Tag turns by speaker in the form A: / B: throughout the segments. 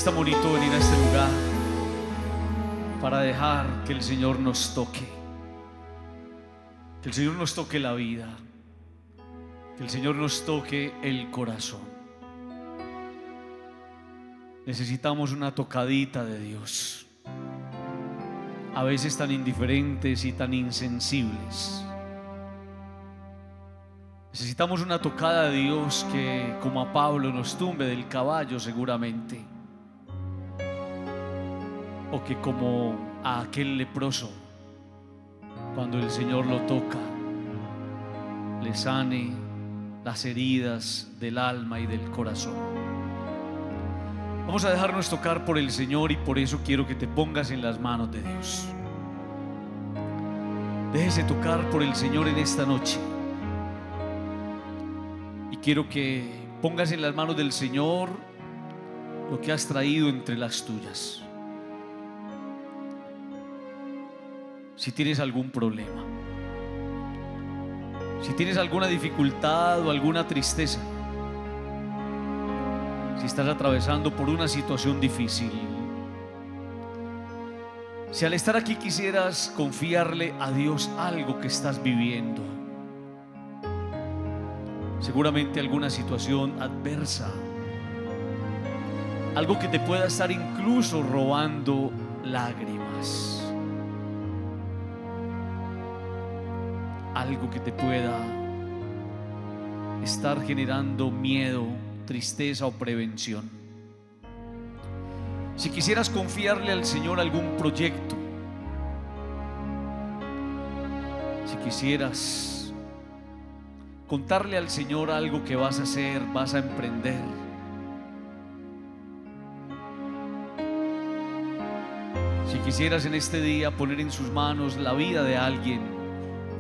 A: Es tan bonito venir a este lugar para dejar que el Señor nos toque, que el Señor nos toque la vida, que el Señor nos toque el corazón. Necesitamos una tocadita de Dios, a veces tan indiferentes y tan insensibles. Necesitamos una tocada de Dios que, como a Pablo, nos tumbe del caballo seguramente, o que como a aquel leproso, cuando el Señor lo toca, le sane las heridas del alma y del corazón. Vamos a dejarnos tocar por el Señor, y por eso quiero que te pongas en las manos de Dios. Déjese tocar por el Señor en esta noche, y quiero que pongas en las manos del Señor lo que has traído entre las tuyas. Si tienes algún problema, si tienes alguna dificultad o alguna tristeza, si estás atravesando por una situación difícil, si al estar aquí quisieras confiarle a Dios algo que estás viviendo, seguramente alguna situación adversa, algo que te pueda estar incluso robando lágrimas, algo que te pueda estar generando miedo, tristeza o prevención. Si quisieras confiarle al Señor algún proyecto, si quisieras contarle al Señor algo que vas a hacer, vas a emprender, si quisieras en este día poner en sus manos la vida de alguien,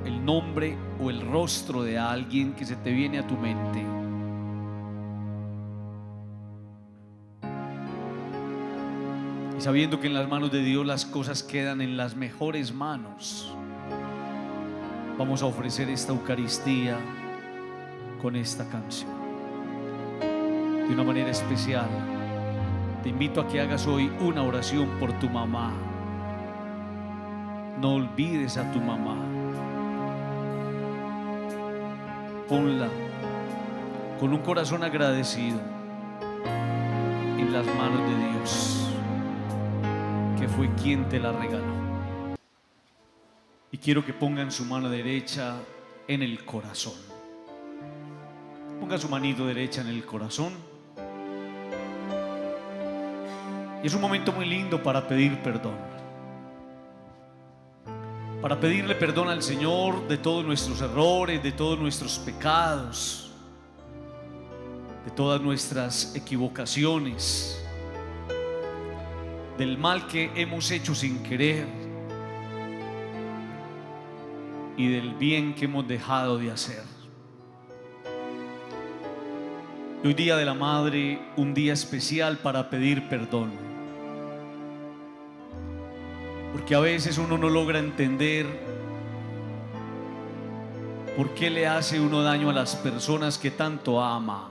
A: el nombre o el rostro de alguien que se te viene a tu mente, y sabiendo que en las manos de Dios las cosas quedan en las mejores manos, vamos a ofrecer esta Eucaristía con esta canción. De una manera especial, te invito a que hagas hoy una oración por tu mamá. No olvides a tu mamá. Ponla con un corazón agradecido en las manos de Dios, que fue quien te la regaló. Y quiero que pongan su mano derecha en el corazón. Ponga su manito derecha en el corazón. Y es un momento muy lindo para pedir perdón, para pedirle perdón al Señor de todos nuestros errores, de todos nuestros pecados, de todas nuestras equivocaciones, del mal que hemos hecho sin querer y del bien que hemos dejado de hacer. Y hoy, Día de la Madre, un día especial para pedir perdón, porque a veces uno no logra entender por qué le hace uno daño a las personas que tanto ama,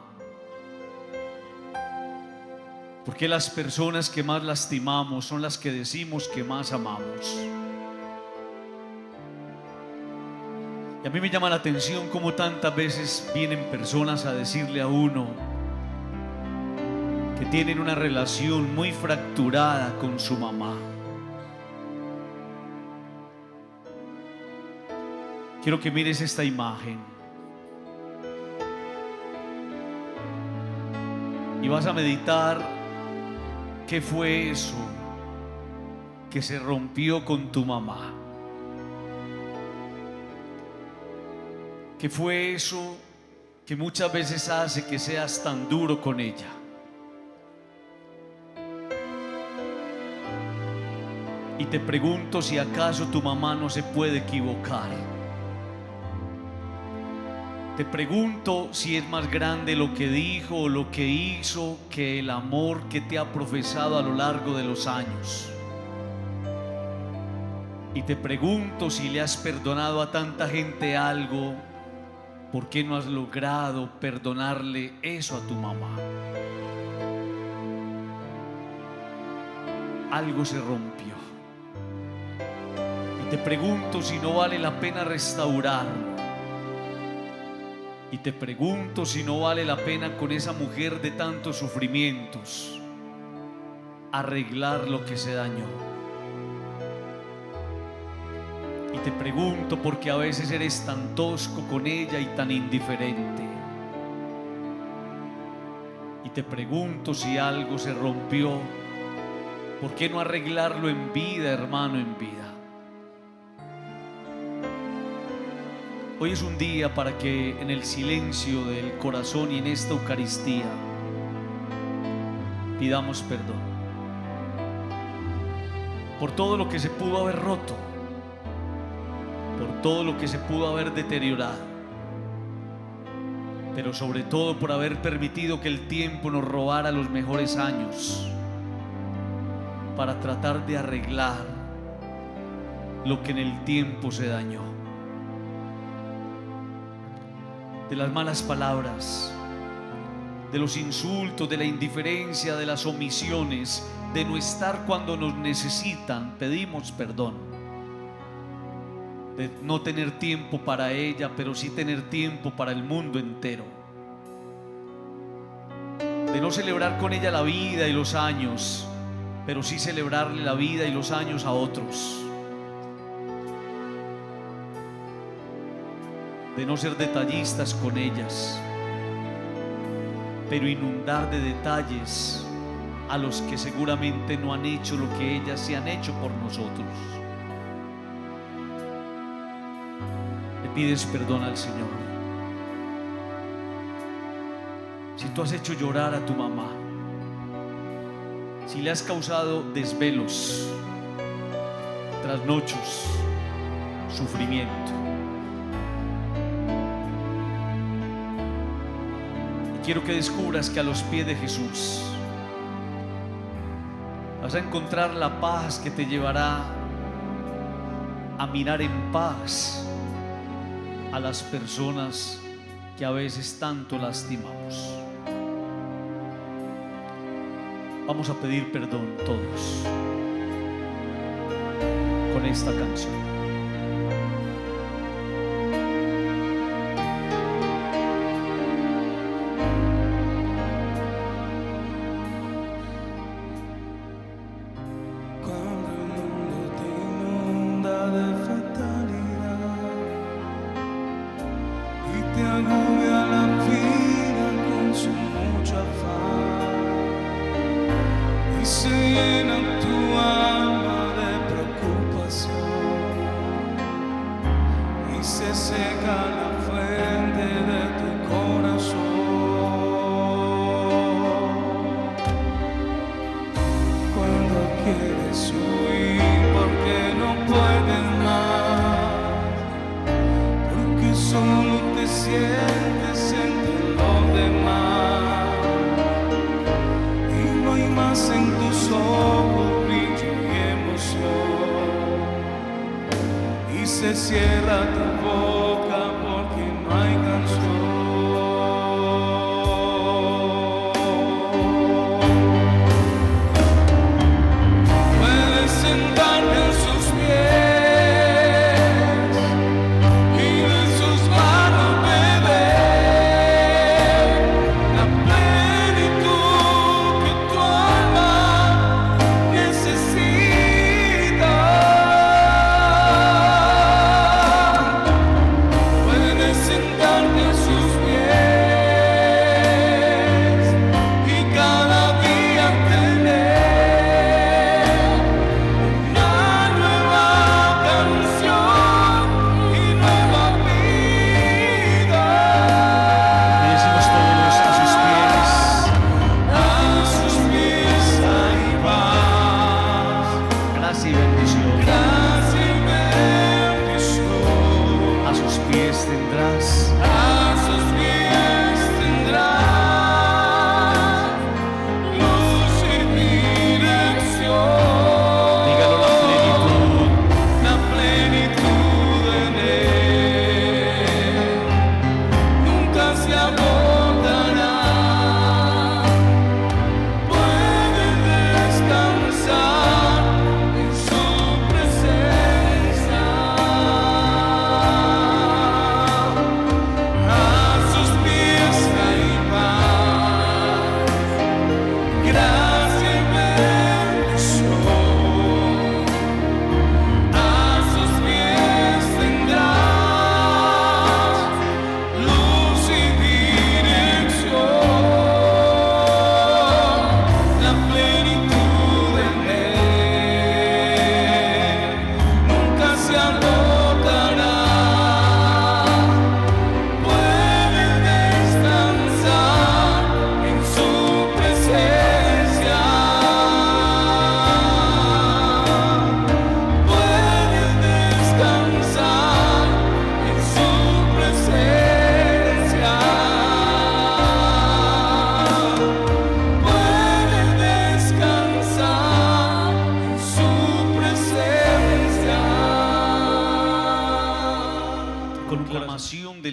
A: por qué las personas que más lastimamos son las que decimos que más amamos. Y a mí me llama la atención cómo tantas veces vienen personas a decirle a uno que tienen una relación muy fracturada con su mamá. Quiero que mires esta imagen y vas a meditar qué fue eso que se rompió con tu mamá. ¿Qué fue eso que muchas veces hace que seas tan duro con ella? Y te pregunto si acaso tu mamá no se puede equivocar. Te pregunto si es más grande lo que dijo o lo que hizo que el amor que te ha profesado a lo largo de los años. Y te pregunto si le has perdonado a tanta gente algo, ¿por qué no has logrado perdonarle eso a tu mamá? algo se rompió. Y te pregunto si no vale la pena restaurarlo. Y te pregunto si no vale la pena con esa mujer de tantos sufrimientos arreglar lo que se dañó. Y te pregunto porque a veces eres tan tosco con ella y tan indiferente. Y te pregunto si algo se rompió, ¿por qué no arreglarlo en vida, hermano, en vida? Hoy es un día para que en el silencio del corazón y en esta Eucaristía pidamos perdón por todo lo que se pudo haber roto, por todo lo que se pudo haber deteriorado, pero sobre todo por haber permitido que el tiempo nos robara los mejores años para tratar de arreglar lo que en el tiempo se dañó. De las malas palabras, de los insultos, de la indiferencia, de las omisiones, de no estar cuando nos necesitan, pedimos perdón. De no tener tiempo para ella, pero sí tener tiempo para el mundo entero. De no celebrar con ella la vida y los años, pero sí celebrarle la vida y los años a otros. De no ser detallistas con ellas, pero inundar de detalles a los que seguramente no han hecho lo que ellas se han hecho por nosotros. Le pides perdón al Señor. Si tú has hecho llorar a tu mamá, si le has causado desvelos, trasnochos, sufrimiento, quiero que descubras que a los pies de Jesús vas a encontrar la paz que te llevará a mirar en paz a las personas que a veces tanto lastimamos. Vamos a pedir perdón todos con esta canción.
B: Se cierra tu boca porque no hay canción. Puedes sentarte en sus pies y de sus manos beber la plenitud que tu alma necesita.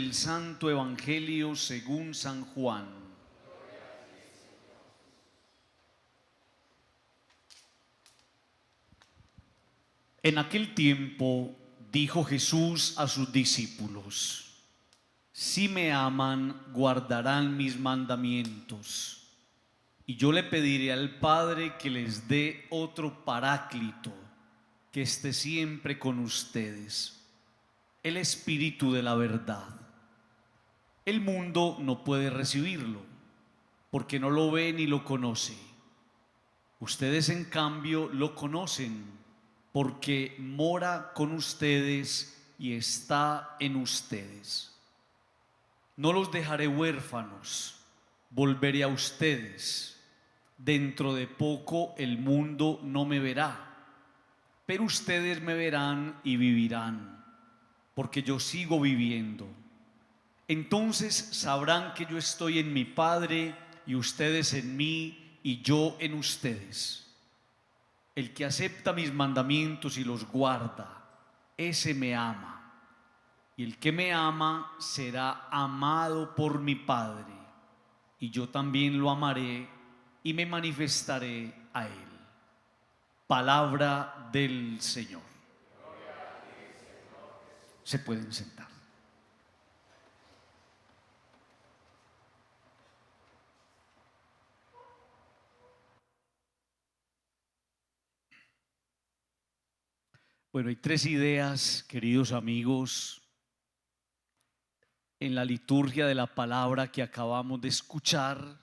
A: del Santo Evangelio según San Juan. En aquel tiempo dijo Jesús a sus discípulos: si me aman, guardarán mis mandamientos, y yo le pediré al Padre que les dé otro Paráclito, que esté siempre con ustedes, el Espíritu de la verdad. El mundo no puede recibirlo, porque no lo ve ni lo conoce. Ustedes, en cambio, lo conocen, porque mora con ustedes y está en ustedes. No los dejaré huérfanos, volveré a ustedes. Dentro de poco el mundo no me verá, pero ustedes me verán y vivirán, porque yo sigo viviendo. Entonces sabrán que yo estoy en mi Padre y ustedes en mí y yo en ustedes. El que acepta mis mandamientos y los guarda, ese me ama. Y el que me ama será amado por mi Padre, y yo también lo amaré y me manifestaré a él. Palabra del Señor. Se pueden sentar. Bueno, hay tres ideas, queridos amigos, en la liturgia de la palabra que acabamos de escuchar,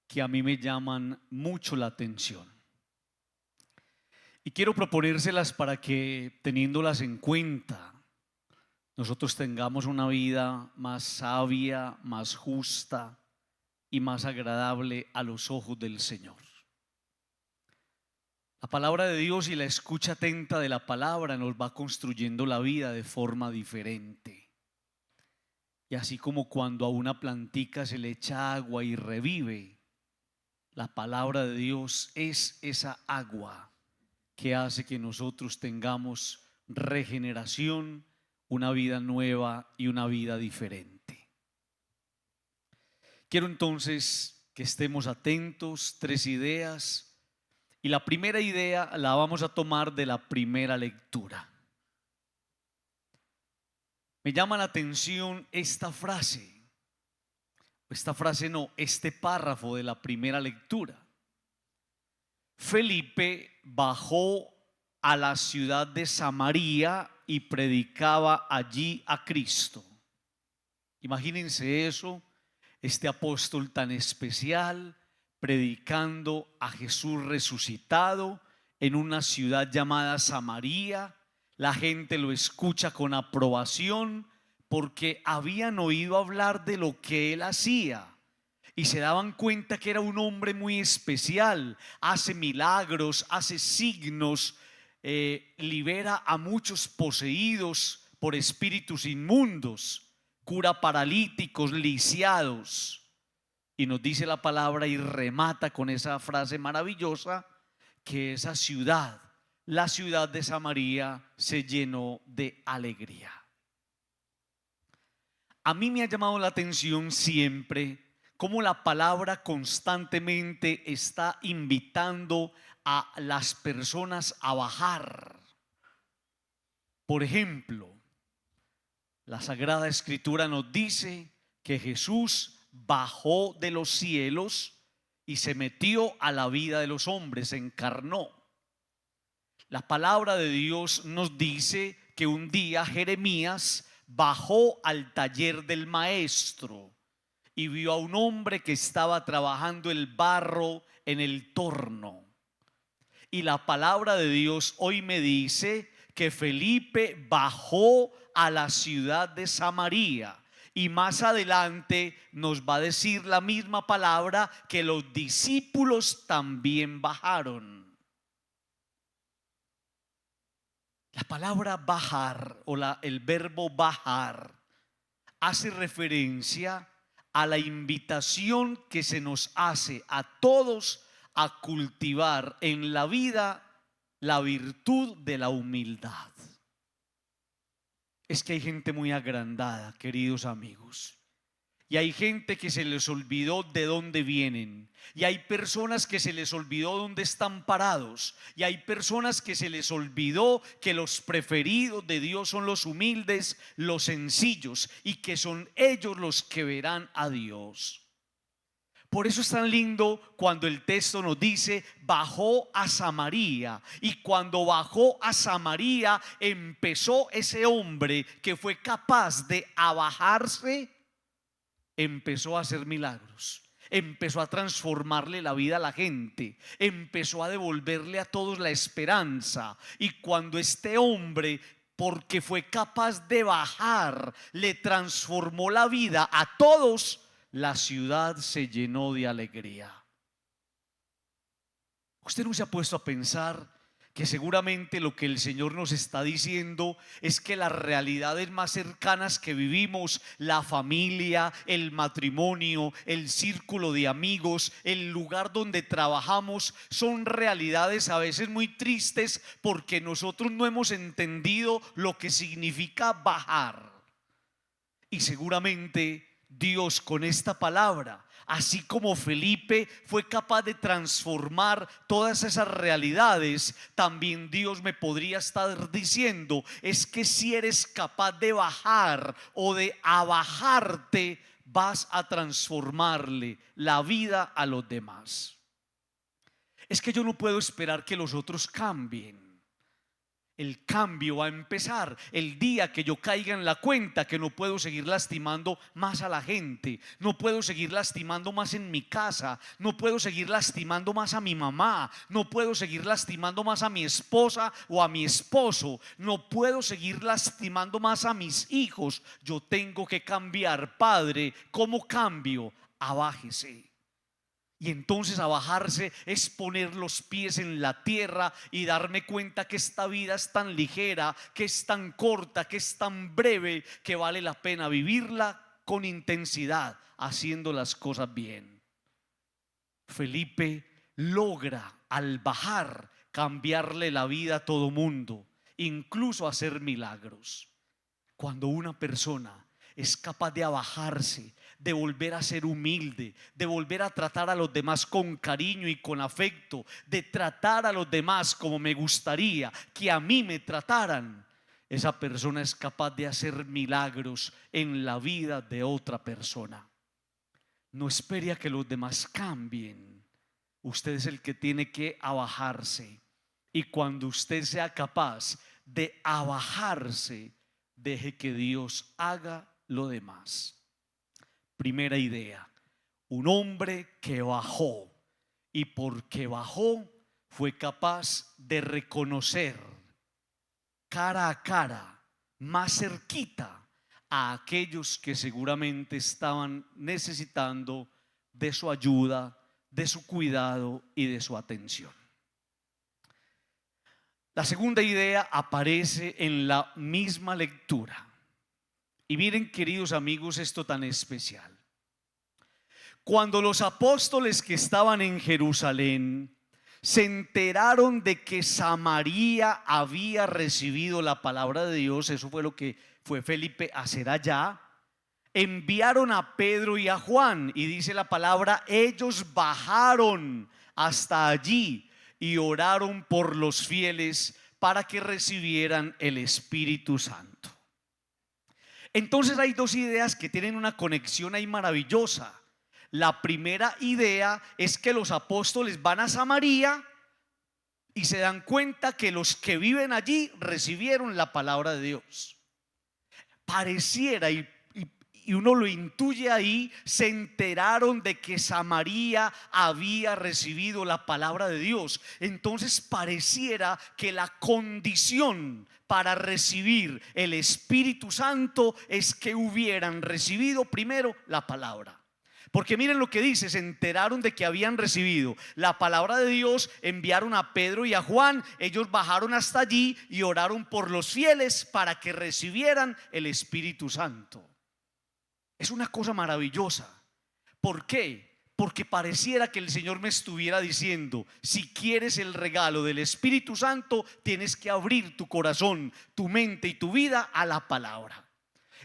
A: que a mí me llaman mucho la atención. Y quiero proponérselas para que, teniéndolas en cuenta, nosotros tengamos una vida más sabia, más justa y más agradable a los ojos del Señor. La palabra de Dios y la escucha atenta de la palabra nos va construyendo la vida de forma diferente. Y así como cuando a una plantica se le echa agua y revive, la palabra de Dios es esa agua que hace que nosotros tengamos regeneración, una vida nueva y una vida diferente. Quiero entonces que estemos atentos, tres ideas, y la primera idea la vamos a tomar de la primera lectura. Me llama la atención este párrafo de la primera lectura. Felipe bajó a la ciudad de Samaria y predicaba allí a Cristo. Imagínense eso, este apóstol tan especial predicando a Jesús resucitado en una ciudad llamada Samaria. La gente lo escucha con aprobación porque habían oído hablar de lo que él hacía y se daban cuenta que era un hombre muy especial. Hace milagros, hace signos, libera a muchos poseídos por espíritus inmundos, cura paralíticos, lisiados. Y nos dice la palabra y remata con esa frase maravillosa, que esa ciudad, la ciudad de Samaria, se llenó de alegría. A mí me ha llamado la atención siempre cómo la palabra constantemente está invitando a las personas a bajar. Por ejemplo, la Sagrada Escritura nos dice que Jesús bajó de los cielos y se metió a la vida de los hombres, se encarnó. La palabra de Dios nos dice que un día Jeremías bajó al taller del maestro y vio a un hombre que estaba trabajando el barro en el torno. Y la palabra de Dios hoy me dice que Felipe bajó a la ciudad de Samaria. Y más adelante nos va a decir la misma palabra que los discípulos también bajaron. La palabra bajar o el verbo bajar hace referencia a la invitación que se nos hace a todos a cultivar en la vida la virtud de la humildad. es que hay gente muy agrandada, queridos amigos. Y hay gente que se les olvidó de dónde vienen. Y hay personas que se les olvidó dónde están parados. Y hay personas que se les olvidó que los preferidos de Dios son los humildes, los sencillos, y que son ellos los que verán a Dios. Por eso es tan lindo cuando el texto nos dice bajó a Samaria, y cuando bajó a Samaria empezó ese hombre que fue capaz de abajarse, empezó a hacer milagros, empezó a transformarle la vida a la gente, empezó a devolverle a todos la esperanza. Y cuando este hombre, porque fue capaz de bajar, le transformó la vida a todos, la ciudad se llenó de alegría. ¿Usted no se ha puesto a pensar que seguramente lo que el Señor nos está diciendo es que las realidades más cercanas que vivimos, la familia, el matrimonio, el círculo de amigos, el lugar donde trabajamos, son realidades a veces muy tristes porque nosotros no hemos entendido lo que significa bajar? Y seguramente Dios con esta palabra, así como Felipe fue capaz de transformar todas esas realidades, también Dios me podría estar diciendo es que si eres capaz de bajar o de abajarte, vas a transformarle la vida a los demás. Es que yo no puedo esperar que los otros cambien. El cambio va a empezar el día que yo caiga en la cuenta que no puedo seguir lastimando más a la gente, no puedo seguir lastimando más en mi casa, no puedo seguir lastimando más a mi mamá, no puedo seguir lastimando más a mi esposa o a mi esposo, no puedo seguir lastimando más a mis hijos. Yo tengo que cambiar, Padre. ¿Cómo cambio? Abájese. Y entonces a bajarse es poner los pies en la tierra y darme cuenta que esta vida es tan ligera, que es tan corta, que es tan breve, que vale la pena vivirla con intensidad, haciendo las cosas bien. Felipe logra al bajar cambiarle la vida a todo mundo, incluso hacer milagros. Cuando una persona es capaz de abajarse, de volver a ser humilde, de volver a tratar a los demás con cariño y con afecto, de tratar a los demás como me gustaría que a mí me trataran, esa persona es capaz de hacer milagros en la vida de otra persona. No espere a que los demás cambien. Usted es el que tiene que abajarse. Y cuando usted sea capaz de abajarse, deje que Dios haga lo demás. Primera idea, un hombre que bajó, y porque bajó fue capaz de reconocer cara a cara, más cerquita, a aquellos que seguramente estaban necesitando de su ayuda, de su cuidado y de su atención. La segunda idea aparece en la misma lectura. Y miren, queridos amigos, esto tan especial. Cuando los apóstoles que estaban en Jerusalén se enteraron de que Samaria había recibido la palabra de Dios, eso fue lo que fue Felipe a hacer allá, enviaron a Pedro y a Juan, y dice la palabra, ellos bajaron hasta allí y oraron por los fieles para que recibieran el Espíritu Santo. Entonces hay dos ideas que tienen una conexión ahí maravillosa. La primera idea es que los apóstoles van a Samaria y se dan cuenta que los que viven allí recibieron la palabra de Dios. Pareciera, y uno lo intuye ahí, se enteraron de que Samaria había recibido la palabra de Dios. Entonces pareciera que la condición para recibir el Espíritu Santo es que hubieran recibido primero la palabra. Porque miren lo que dice, se enteraron de que habían recibido la palabra de Dios, enviaron a Pedro y a Juan, ellos bajaron hasta allí y oraron por los fieles para que recibieran el Espíritu Santo. Es una cosa maravillosa. ¿Por qué? porque pareciera que el Señor me estuviera diciendo: si quieres el regalo del Espíritu Santo, tienes que abrir tu corazón, tu mente y tu vida a la palabra.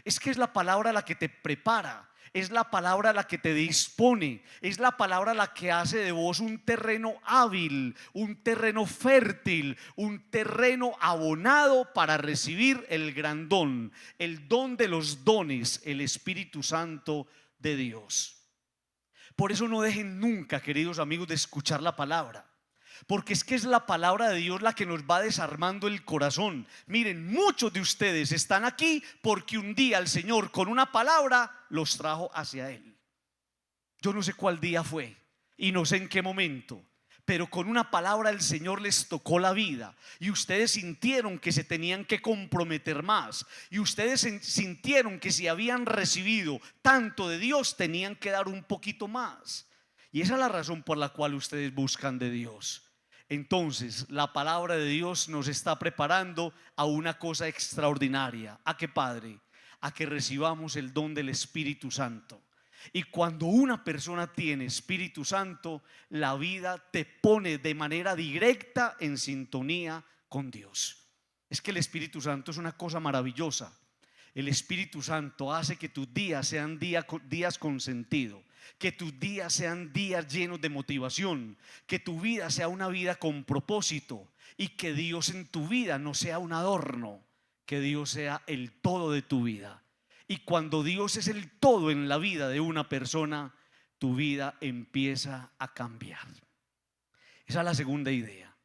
A: Es que es la palabra la que te prepara, es la palabra la que te dispone, es la palabra la que hace de vos un terreno hábil, un terreno fértil, un terreno abonado para recibir el gran don, el don de los dones, el Espíritu Santo de Dios. Por eso no dejen nunca, queridos amigos, de escuchar la palabra, porque es que es la palabra de Dios la que nos va desarmando el corazón. Miren, muchos de ustedes están aquí porque un día el Señor con una palabra los trajo hacia Él. Yo no sé cuál día fue y no sé en qué momento, pero con una palabra el Señor les tocó la vida y ustedes sintieron que se tenían que comprometer más, y ustedes sintieron que si habían recibido tanto de Dios tenían que dar un poquito más. Y esa es la razón por la cual ustedes buscan de Dios. Entonces la palabra de Dios nos está preparando a una cosa extraordinaria. ¿A qué, Padre? A que recibamos el don del Espíritu Santo. Y cuando una persona tiene Espíritu Santo, la vida te pone de manera directa en sintonía con Dios. Es que el Espíritu Santo es una cosa maravillosa. El Espíritu Santo hace que tus días sean días con sentido, que tus días sean días llenos de motivación, que tu vida sea una vida con propósito, y que Dios en tu vida no sea un adorno, que Dios sea el todo de tu vida. Y cuando Dios es el todo en la vida de una persona, tu vida empieza a cambiar. Esa es la segunda idea.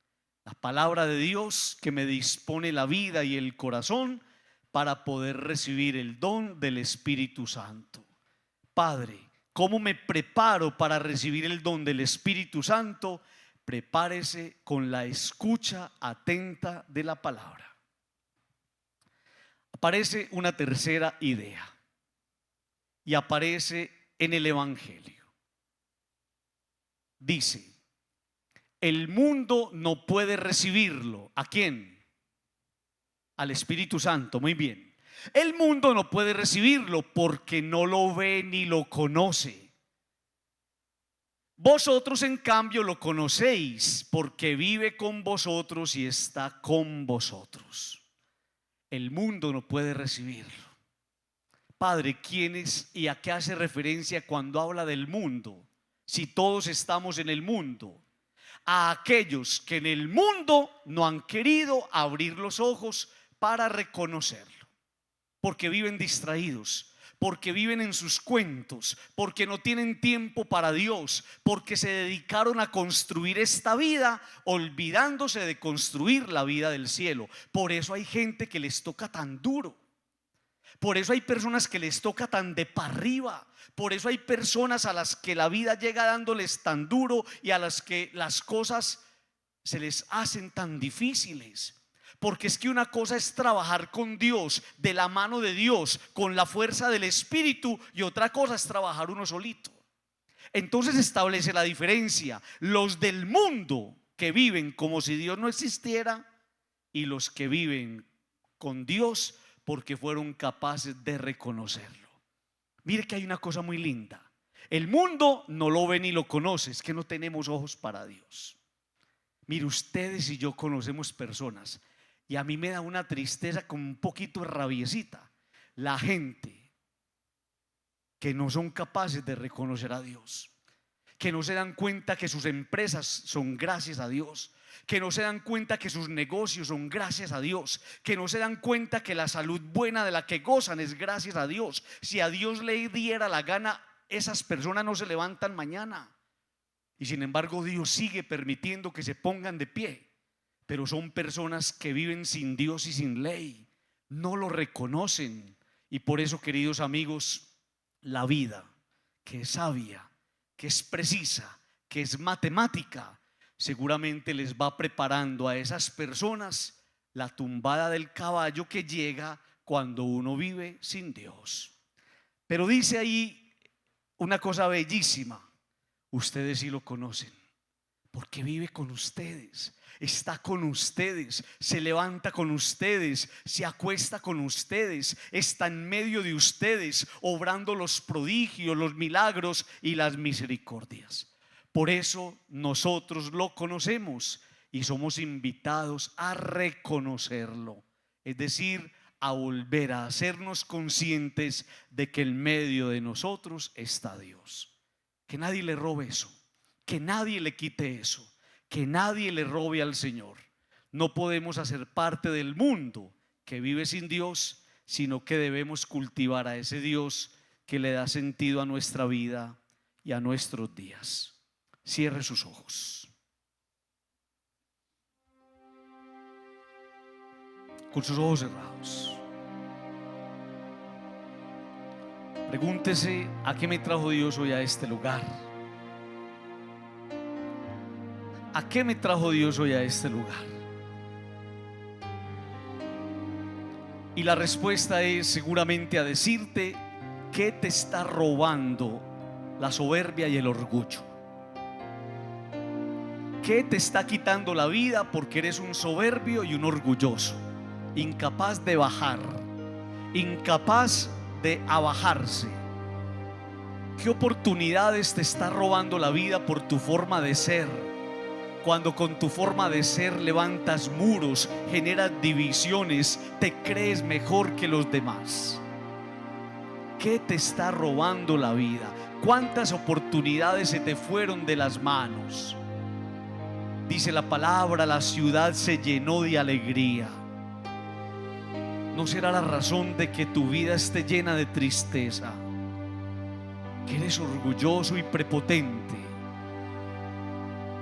A: La palabra de Dios que me dispone la vida y el corazón para poder recibir el don del Espíritu Santo. Padre, ¿cómo me preparo para recibir el don del Espíritu Santo? Prepárese con la escucha atenta de la palabra. Aparece una tercera idea y aparece en el Evangelio. Dice: el mundo no puede recibirlo. ¿A quién? Al Espíritu Santo. Muy bien. El mundo no puede recibirlo porque no lo ve ni lo conoce. Vosotros en cambio lo conocéis porque vive con vosotros y está con vosotros. El mundo no puede recibirlo. Padre, ¿quién es y a qué hace referencia cuando habla del mundo? Si todos estamos en el mundo. A aquellos que en el mundo no han querido abrir los ojos para reconocerlo, porque viven distraídos, porque viven en sus cuentos, porque no tienen tiempo para Dios, porque se dedicaron a construir esta vida olvidándose de construir la vida del cielo. Por eso hay gente que les toca tan duro, por eso hay personas que les toca tan de para arriba, por eso hay personas a las que la vida llega dándoles tan duro y a las que las cosas se les hacen tan difíciles. Porque es que una cosa es trabajar con Dios, de la mano de Dios, con la fuerza del Espíritu, y otra cosa es trabajar uno solito. Entonces establece la diferencia: los del mundo que viven como si Dios no existiera, y los que viven con Dios porque fueron capaces de reconocerlo. Mire que hay una cosa muy linda: el mundo no lo ve ni lo conoce, es que no tenemos ojos para Dios. Mire, ustedes y yo conocemos personas, y a mí me da una tristeza con un poquito de rabiecita, la gente que no son capaces de reconocer a Dios, que no se dan cuenta que sus empresas son gracias a Dios, que no se dan cuenta que sus negocios son gracias a Dios, que no se dan cuenta que la salud buena de la que gozan es gracias a Dios. Si a Dios le diera la gana, esas personas no se levantan mañana, y sin embargo Dios sigue permitiendo que se pongan de pie. Pero son personas que viven sin Dios y sin ley, no lo reconocen. Y por eso, queridos amigos, la vida, que es sabia, que es precisa, que es matemática, seguramente les va preparando a esas personas la tumbada del caballo que llega cuando uno vive sin Dios. Pero dice ahí una cosa bellísima: ustedes sí lo conocen, Porque vive con ustedes, está con ustedes, se levanta con ustedes, se acuesta con ustedes, está en medio de ustedes, obrando los prodigios, los milagros y las misericordias. Por eso nosotros lo conocemos y somos invitados a reconocerlo, es decir, a volver a hacernos conscientes de que en medio de nosotros está Dios. Que nadie le robe eso, que nadie le quite eso, que nadie le robe al Señor. No podemos hacer parte del mundo que vive sin Dios, sino que debemos cultivar a ese Dios que le da sentido a nuestra vida y a nuestros días. Cierre sus ojos. Con sus ojos cerrados, pregúntese: ¿a qué me trajo Dios hoy a este lugar? ¿A qué me trajo Dios hoy a este lugar? Y la respuesta es seguramente a decirte qué te está robando la soberbia y el orgullo. ¿Qué te está quitando la vida porque eres un soberbio y un orgulloso? Incapaz de bajar, incapaz de abajarse. ¿Qué oportunidades te está robando la vida por tu forma de ser? Cuando con tu forma de ser levantas muros, generas divisiones, te crees mejor que los demás. ¿Qué te está robando la vida? ¿Cuántas oportunidades se te fueron de las manos? Dice la palabra: la ciudad se llenó de alegría. ¿No será la razón de que tu vida esté llena de tristeza? Que eres orgulloso y prepotente,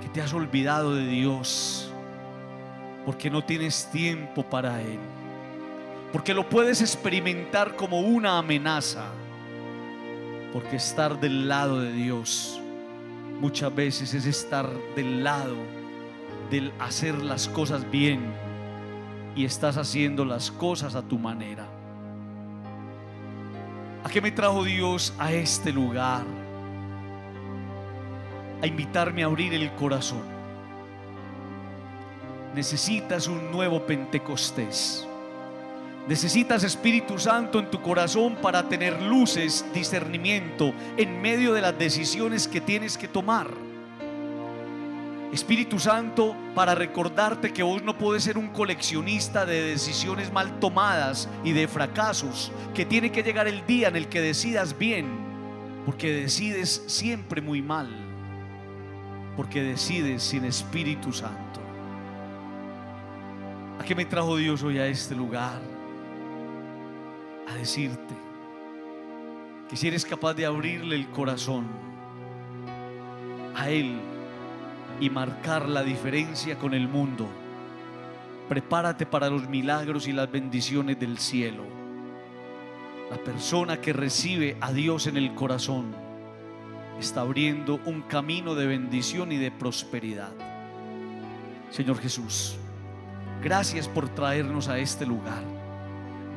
A: que te has olvidado de Dios, porque no tienes tiempo para Él, porque lo puedes experimentar como una amenaza, porque estar del lado de Dios muchas veces es estar del lado del hacer las cosas bien, y estás haciendo las cosas a tu manera. ¿A qué me trajo Dios a este lugar? A invitarme a abrir el corazón. Necesitas un nuevo Pentecostés. Necesitas Espíritu Santo en tu corazón para tener luces, discernimiento en medio de las decisiones que tienes que tomar. Espíritu Santo para recordarte que vos no podés ser un coleccionista de decisiones mal tomadas y de fracasos, que tiene que llegar el día en el que decidas bien, porque decides siempre muy mal, porque decides sin Espíritu Santo. ¿A qué me trajo Dios hoy a este lugar? A decirte que si eres capaz de abrirle el corazón a Él y marcar la diferencia con el mundo, prepárate para los milagros y las bendiciones del cielo. La persona que recibe a Dios en el corazón está abriendo un camino de bendición y de prosperidad. Señor Jesús, gracias por traernos a este lugar.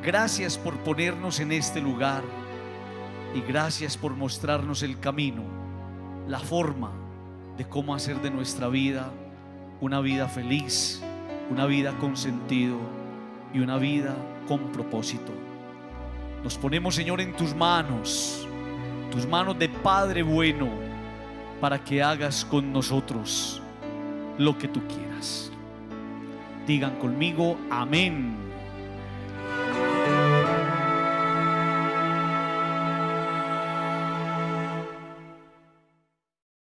A: Gracias por ponernos en este lugar. Y gracias por mostrarnos el camino, la forma de cómo hacer de nuestra vida una vida feliz, una vida con sentido y una vida con propósito. Nos ponemos, Señor, en tus manos de Padre bueno, para que hagas con nosotros lo que tú quieras. Digan conmigo: amén.